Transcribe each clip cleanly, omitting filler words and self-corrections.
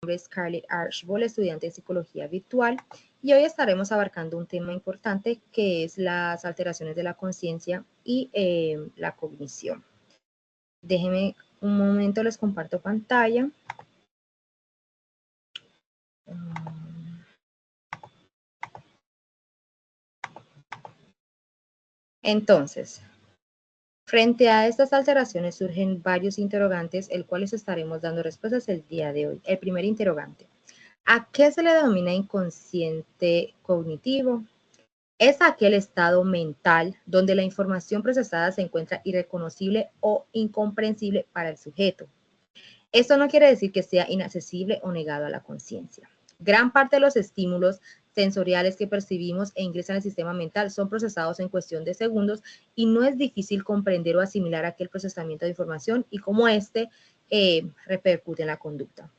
nombre es Scarlett Archbold, estudiante de Psicología Virtual, y hoy estaremos abarcando un tema importante que es las alteraciones de la conciencia y la cognición. Déjenme un momento, les comparto pantalla. Entonces, frente a estas alteraciones surgen varios interrogantes, el cual les estaremos dando respuestas el día de hoy. El primer interrogante: ¿a qué se le denomina inconsciente cognitivo? Es aquel estado mental donde la información procesada se encuentra irreconocible o incomprensible para el sujeto. Esto no quiere decir que sea inaccesible o negado a la conciencia. Gran parte de los estímulos sensoriales que percibimos e ingresan al sistema mental son procesados en cuestión de segundos y no es difícil comprender o asimilar aquel procesamiento de información y cómo éste repercute en la conducta.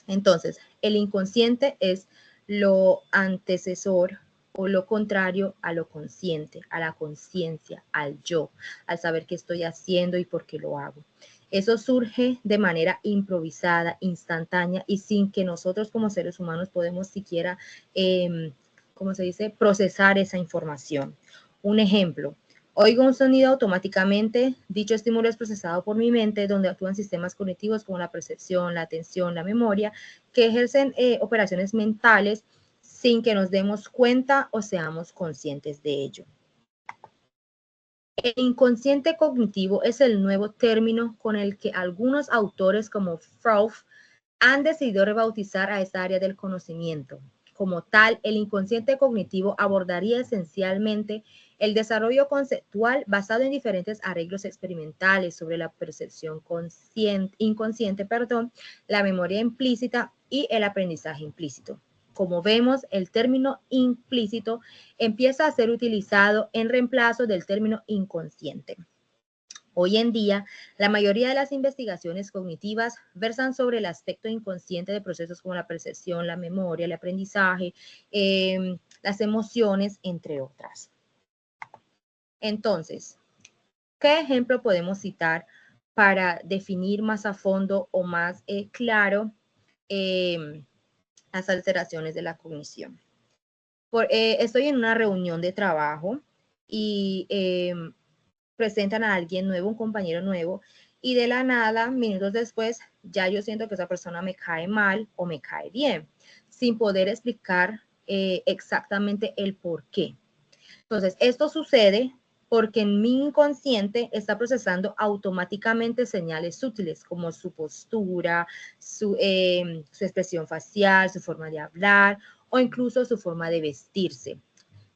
Entonces, el inconsciente es lo antecesor o lo contrario a lo consciente, a la conciencia, al yo, al saber qué estoy haciendo y por qué lo hago. Eso surge de manera improvisada, instantánea y sin que nosotros como seres humanos podemos siquiera, ¿cómo se dice?, procesar esa información. Un ejemplo: oigo un sonido automáticamente, dicho estímulo es procesado por mi mente, donde actúan sistemas cognitivos como la percepción, la atención, la memoria, que ejercen operaciones mentales sin que nos demos cuenta o seamos conscientes de ello. El inconsciente cognitivo es el nuevo término con el que algunos autores como Freud han decidido rebautizar a esta área del conocimiento. Como tal, el inconsciente cognitivo abordaría esencialmente el desarrollo conceptual basado en diferentes arreglos experimentales sobre la percepción inconsciente, la memoria implícita y el aprendizaje implícito. Como vemos, el término implícito empieza a ser utilizado en reemplazo del término inconsciente. Hoy en día, la mayoría de las investigaciones cognitivas versan sobre el aspecto inconsciente de procesos como la percepción, la memoria, el aprendizaje, las emociones, entre otras. Entonces, ¿qué ejemplo podemos citar para definir más a fondo o más claro las alteraciones de la cognición? Estoy en una reunión de trabajo y presentan a alguien nuevo, un compañero nuevo, y de la nada, minutos después, ya yo siento que esa persona me cae mal o me cae bien, sin poder explicar exactamente el por qué. Entonces, esto sucede porque en mi inconsciente está procesando automáticamente señales sutiles como su postura, su expresión facial, su forma de hablar o incluso su forma de vestirse.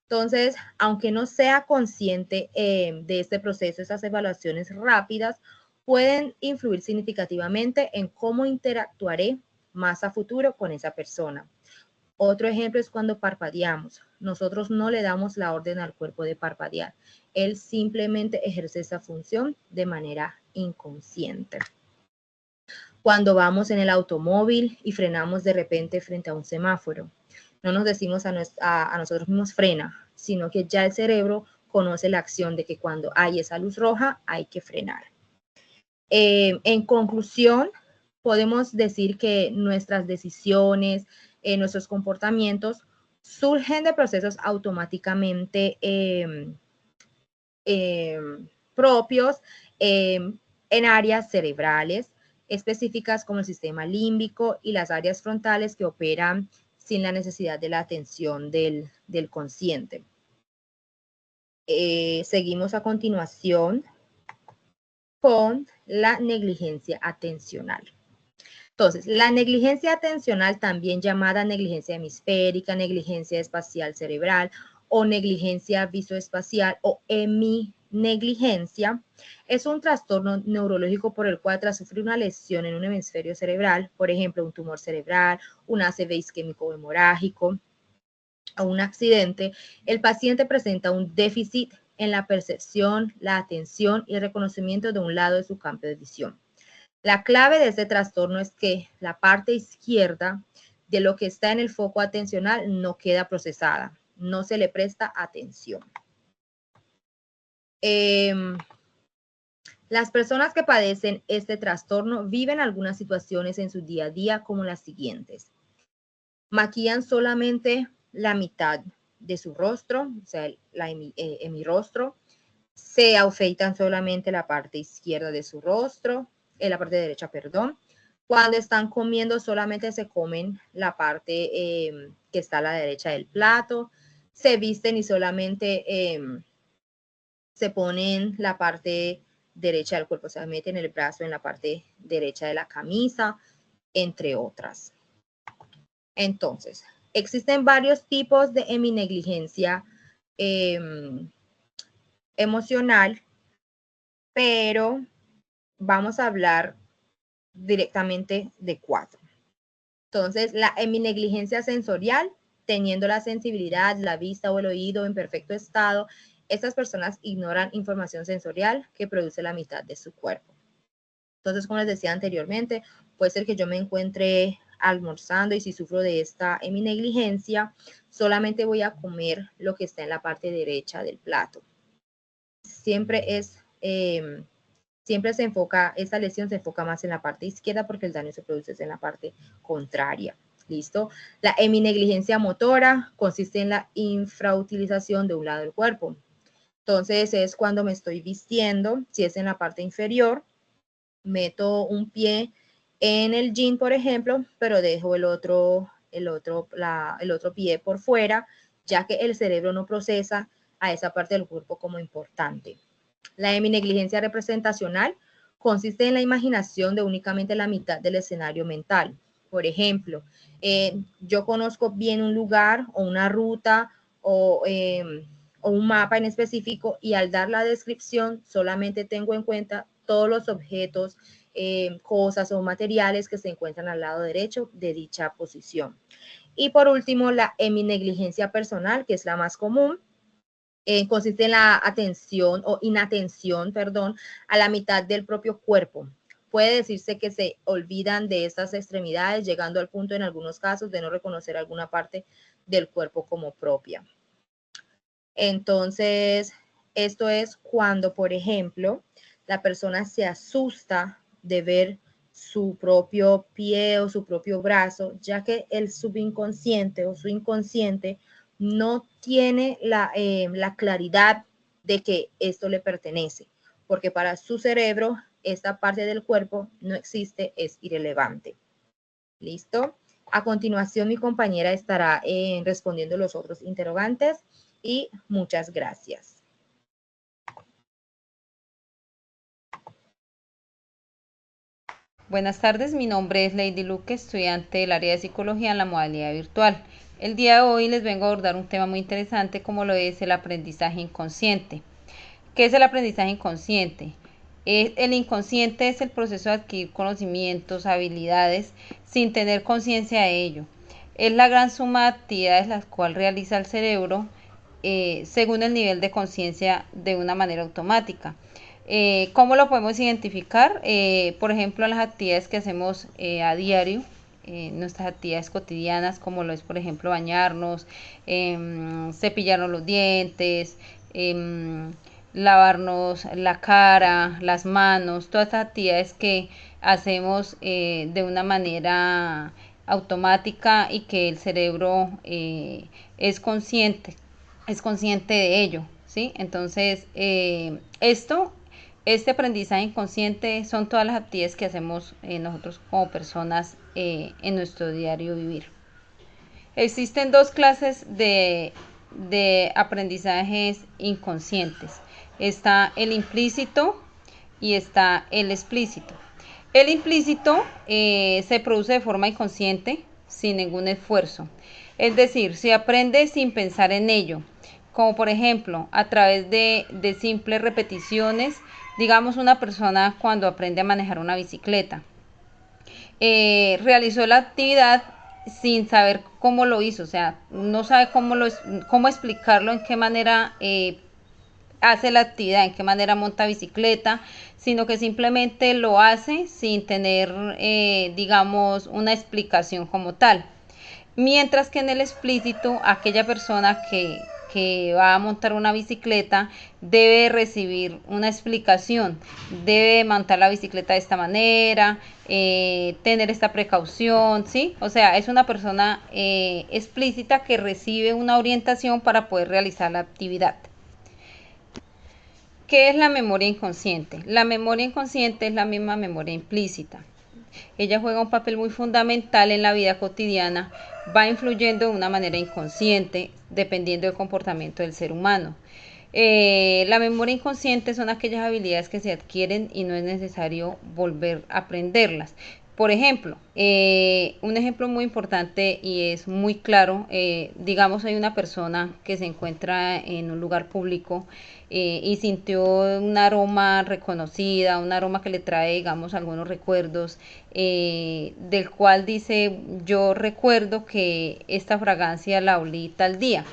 Entonces, aunque no sea consciente de este proceso, esas evaluaciones rápidas pueden influir significativamente en cómo interactuaré más a futuro con esa persona. Otro ejemplo es cuando parpadeamos. Nosotros no le damos la orden al cuerpo de parpadear. Él simplemente ejerce esa función de manera inconsciente. Cuando vamos en el automóvil y frenamos de repente frente a un semáforo, no nos decimos a nosotros mismos frena, sino que ya el cerebro conoce la acción de que cuando hay esa luz roja hay que frenar. En conclusión, podemos decir que nuestras decisiones, nuestros comportamientos surgen de procesos automáticamente propios en áreas cerebrales específicas como el sistema límbico y las áreas frontales que operan sin la necesidad de la atención del consciente. Seguimos a continuación con la negligencia atencional. Entonces, la negligencia atencional, también llamada negligencia hemisférica, negligencia espacial cerebral o negligencia visoespacial o heminegligencia, es un trastorno neurológico por el cual, tras sufrir una lesión en un hemisferio cerebral, por ejemplo, un tumor cerebral, un ACV isquémico hemorrágico o un accidente, el paciente presenta un déficit en la percepción, la atención y el reconocimiento de un lado de su campo de visión. La clave de este trastorno es que la parte izquierda de lo que está en el foco atencional no queda procesada, no se le presta atención. Las personas que padecen este trastorno viven algunas situaciones en su día a día como las siguientes. Maquillan solamente la mitad de su rostro, o sea, mi rostro. Se afeitan solamente la parte izquierda de su rostro, la parte derecha, perdón. Cuando están comiendo solamente se comen la parte que está a la derecha del plato. Se visten y solamente se ponen la parte derecha del cuerpo, o sea, meten el brazo en la parte derecha de la camisa, entre otras. Entonces, existen varios tipos de heminegligencia emocional, pero vamos a hablar directamente de 4. Entonces, la heminegligencia sensorial, teniendo la sensibilidad, la vista o el oído en perfecto estado, estas personas ignoran información sensorial que produce la mitad de su cuerpo. Entonces, como les decía anteriormente, puede ser que yo me encuentre almorzando y si sufro de esta heminegligencia, solamente voy a comer lo que está en la parte derecha del plato. Siempre se enfoca, esta lesión se enfoca más en la parte izquierda porque el daño se produce en la parte contraria. ¿Listo? La heminegligencia motora consiste en la infrautilización de un lado del cuerpo. Entonces es cuando me estoy vistiendo, si es en la parte inferior, meto un pie en el jean, por ejemplo, pero dejo el otro pie por fuera, ya que el cerebro no procesa a esa parte del cuerpo como importante. La heminegligencia representacional consiste en la imaginación de únicamente la mitad del escenario mental. Por ejemplo, yo conozco bien un lugar o una ruta o un mapa en específico y al dar la descripción solamente tengo en cuenta todos los objetos, cosas o materiales que se encuentran al lado derecho de dicha posición. Y por último, la heminegligencia personal, que es la más común, consiste en la atención o inatención, perdón, a la mitad del propio cuerpo. Puede decirse que se olvidan de estas extremidades, llegando al punto en algunos casos de no reconocer alguna parte del cuerpo como propia. Entonces, esto es cuando, por ejemplo, la persona se asusta de ver su propio pie o su propio brazo, ya que el subinconsciente o su inconsciente no tiene la claridad de que esto le pertenece, porque para su cerebro esta parte del cuerpo no existe, es irrelevante. ¿Listo? A continuación, mi compañera estará respondiendo los otros interrogantes y muchas gracias. Buenas tardes, mi nombre es Lady Luque, estudiante del área de psicología en la modalidad virtual. El día de hoy les vengo a abordar un tema muy interesante como lo es el aprendizaje inconsciente. ¿Qué es el aprendizaje inconsciente? El inconsciente es el proceso de adquirir conocimientos, habilidades, sin tener conciencia de ello. Es la gran suma de actividades las cuales realiza el cerebro según el nivel de conciencia de una manera automática. ¿Cómo lo podemos identificar? Por ejemplo, en las actividades que hacemos a diario, nuestras actividades cotidianas, como lo es, por ejemplo, bañarnos, cepillarnos los dientes, lavarnos la cara, las manos, todas estas actividades que hacemos de una manera automática y que el cerebro es consciente de ello, ¿sí? Entonces, este aprendizaje inconsciente son todas las actividades que hacemos nosotros como personas en nuestro diario vivir. Existen dos clases de aprendizajes inconscientes. Está el implícito y está el explícito. El implícito se produce de forma inconsciente, sin ningún esfuerzo. Es decir, se aprende sin pensar en ello, como por ejemplo a través de simples repeticiones. Digamos, una persona cuando aprende a manejar una bicicleta, realizó la actividad sin saber cómo lo hizo, o sea, no sabe cómo explicarlo, en qué manera hace la actividad, en qué manera monta bicicleta, sino que simplemente lo hace sin tener, digamos, una explicación como tal. Mientras que en el explícito, aquella persona que va a montar una bicicleta debe recibir una explicación, debe montar la bicicleta de esta manera, tener esta precaución, ¿sí? O sea, es una persona explícita que recibe una orientación para poder realizar la actividad. ¿Qué es la memoria inconsciente? La memoria inconsciente es la misma memoria implícita. Ella juega un papel muy fundamental en la vida cotidiana, va influyendo de una manera inconsciente dependiendo del comportamiento del ser humano. La memoria inconsciente son aquellas habilidades que se adquieren y no es necesario volver a aprenderlas. Por ejemplo, un ejemplo muy importante y es muy claro, digamos hay una persona que se encuentra en un lugar público y sintió un aroma reconocida, un aroma que le trae, digamos, algunos recuerdos, del cual dice, yo recuerdo que esta fragancia la olí tal día,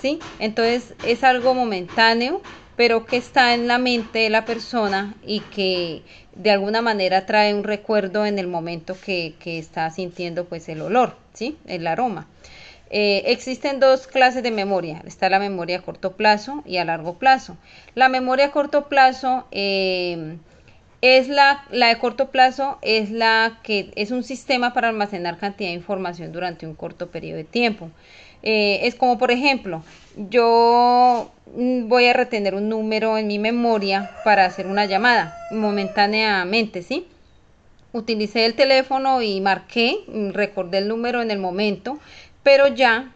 ¿sí? Entonces es algo momentáneo, pero que está en la mente de la persona y que de alguna manera trae un recuerdo en el momento que está sintiendo pues el olor, ¿sí? El aroma. Existen dos clases de memoria, está la memoria a corto plazo y a largo plazo. La memoria a corto plazo es la de corto plazo, es la que es un sistema para almacenar cantidad de información durante un corto periodo de tiempo. Es como por ejemplo, yo voy a retener un número en mi memoria para hacer una llamada momentáneamente, ¿sí? Utilicé el teléfono y marqué, recordé el número en el momento, pero ya,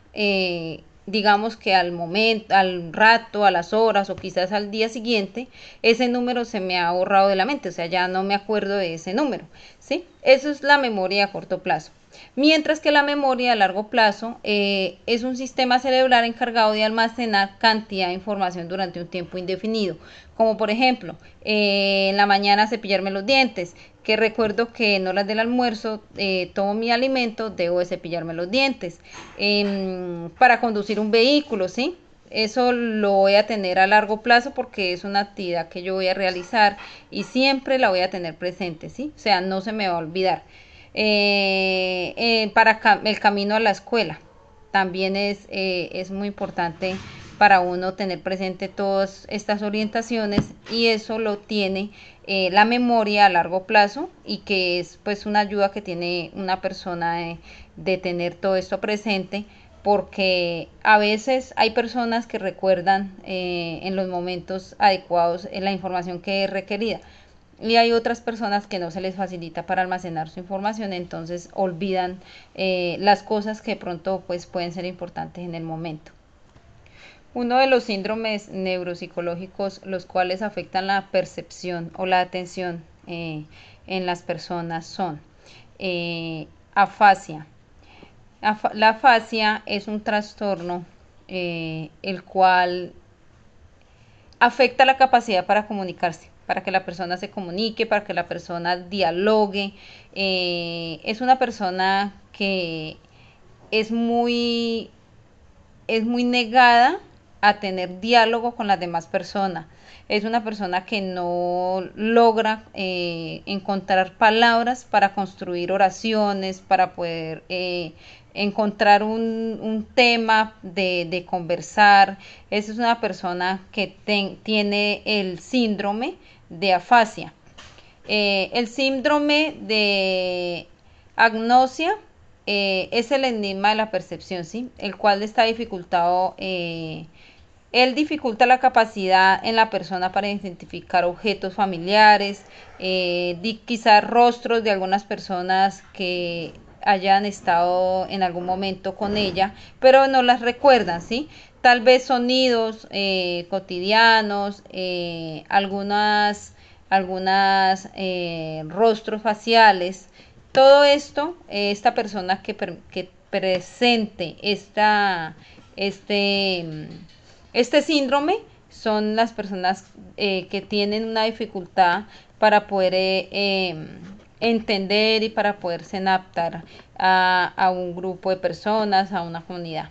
digamos que al momento, al rato, a las horas o quizás al día siguiente, ese número se me ha borrado de la mente, o sea, ya no me acuerdo de ese número, ¿sí? Eso es la memoria a corto plazo. Mientras que la memoria a largo plazo es un sistema cerebral encargado de almacenar cantidad de información durante un tiempo indefinido, como por ejemplo, en la mañana cepillarme los dientes, que recuerdo que en horas del almuerzo tomo mi alimento, debo de cepillarme los dientes. Para conducir un vehículo, ¿sí? Eso lo voy a tener a largo plazo porque es una actividad que yo voy a realizar y siempre la voy a tener presente, ¿sí? O sea, no se me va a olvidar. Para el camino a la escuela también es muy importante para uno tener presente todas estas orientaciones y eso lo tiene la memoria a largo plazo y que es pues una ayuda que tiene una persona de tener todo esto presente porque a veces hay personas que recuerdan en los momentos adecuados la información que es requerida y hay otras personas que no se les facilita para almacenar su información, entonces olvidan las cosas que de pronto pues pueden ser importantes en el momento. Uno de los síndromes neuropsicológicos los cuales afectan la percepción o la atención en las personas son afasia. La afasia es un trastorno el cual afecta la capacidad para comunicarse, para que la persona se comunique, para que la persona dialogue. Es una persona que es muy, es muy negada a tener diálogo con las demás personas. Es una persona que no logra encontrar palabras para construir oraciones, para poder encontrar un tema de conversar. Esa es una persona que tiene el síndrome de afasia. El síndrome de agnosia es el enigma de la percepción, ¿sí? El cual está dificultado, él dificulta la capacidad en la persona para identificar objetos familiares, quizás rostros de algunas personas que hayan estado en algún momento con ella, pero no las recuerdan, ¿sí? Tal vez sonidos cotidianos, algunas rostros faciales, todo esto, esta persona que presente este, este síndrome son las personas que tienen una dificultad para poder entender y para poderse adaptar a un grupo de personas, a una comunidad.